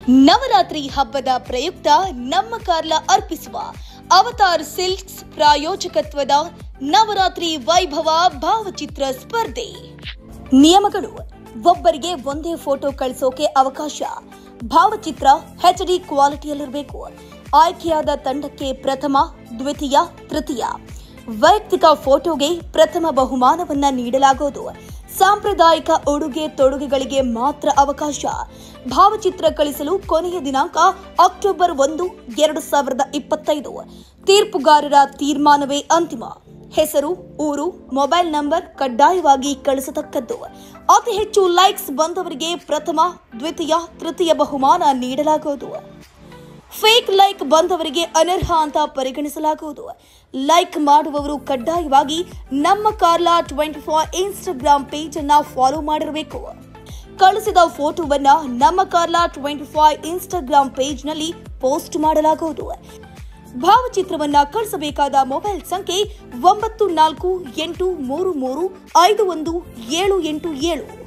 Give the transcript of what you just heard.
ನವರಾತ್ರಿ ಹಬ್ಬದ ಪ್ರಯುಕ್ತ ನಮ್ಮ ಕಾರ್ಲಾ ಅರ್ಪಿಸುವ ಅವತಾರ್ ಸಿಲ್ಕ್ಸ್ ಪ್ರಾಯೋಜಕತ್ವದ ನವರಾತ್ರಿ ವೈಭವ ಭಾವಚಿತ್ರ ಸ್ಪರ್ಧೆ. ನಿಯಮಗಳು: ಒಬ್ಬರಿಗೆ ಒಂದೇ ಫೋಟೋ ಕಳಿಸೋಕೆ ಅವಕಾಶ. ಭಾವಚಿತ್ರ HD ಕ್ವಾಲಿಟಿಯಲ್ಲಿರಬೇಕು. ಆಯ್ಕೆಯಾದ ತಂಡಕ್ಕೆ ಪ್ರಥಮ, ದ್ವಿತೀಯ, ತೃತೀಯ ವೈಯಕ್ತಿಕ ಫೋಟೋಗೆ ಪ್ರಥಮ ಬಹುಮಾನವನ್ನ ನೀಡಲಾಗುವುದು. ಸಾಂಪ್ರದಾಯಿಕ ಉಡುಗೆ ತೊಡುಗೆಗಳಿಗೆ ಮಾತ್ರ ಅವಕಾಶ. ಭಾವಚಿತ್ರ ಕಳಿಸಲು ಕೊನೆಯ ದಿನಾಂಕ ಅಕ್ಟೋಬರ್ 1, 2025. ತೀರ್ಪುಗಾರರ ತೀರ್ಮಾನವೇ ಅಂತಿಮ. ಹೆಸರು, ಊರು, ಮೊಬೈಲ್ ನಂಬರ್ ಕಡ್ಡಾಯವಾಗಿ ಕಳಿಸತಕ್ಕದ್ದು. ಅತಿ ಹೆಚ್ಚು ಲೈಕ್ಸ್ ಬಂದವರಿಗೆ ಪ್ರಥಮ, ದ್ವಿತೀಯ, ತೃತೀಯ ಬಹುಮಾನ ನೀಡಲಾಗುವುದು. ಫೇಕ್ ಲೈಕ್ ಬಂದವರಿಗೆ ಅನರ್ಹ ಅಂತ ಪರಿಗಣಿಸಲಾಗುವುದು. ಲೈಕ್ ಮಾಡುವವರು ಕಡ್ಡಾಯವಾಗಿ ನಮ್ಮ ಕಾರ್ಲಾ 24 ಇನ್ಸ್ಟಾಗ್ರಾಮ್ ಪೇಜ್ ಅನ್ನ ಫಾಲೋ ಮಾಡಿರಬೇಕು. ಕಳಿಸಿದ ಫೋಟೋವನ್ನ ನಮ್ಮ ಕಾರ್ಲಾ 24 ಇನ್ಸ್ಟಾಗ್ರಾಮ್ ಪೇಜ್ ನಲ್ಲಿ ಪೋಸ್ಟ್ ಮಾಡಲಾಗುವುದು. ಭಾವಚಿತ್ರವನ್ನ ಕಳಿಸಬೇಕಾದ ಮೊಬೈಲ್ ಸಂಖ್ಯೆ 9483351787.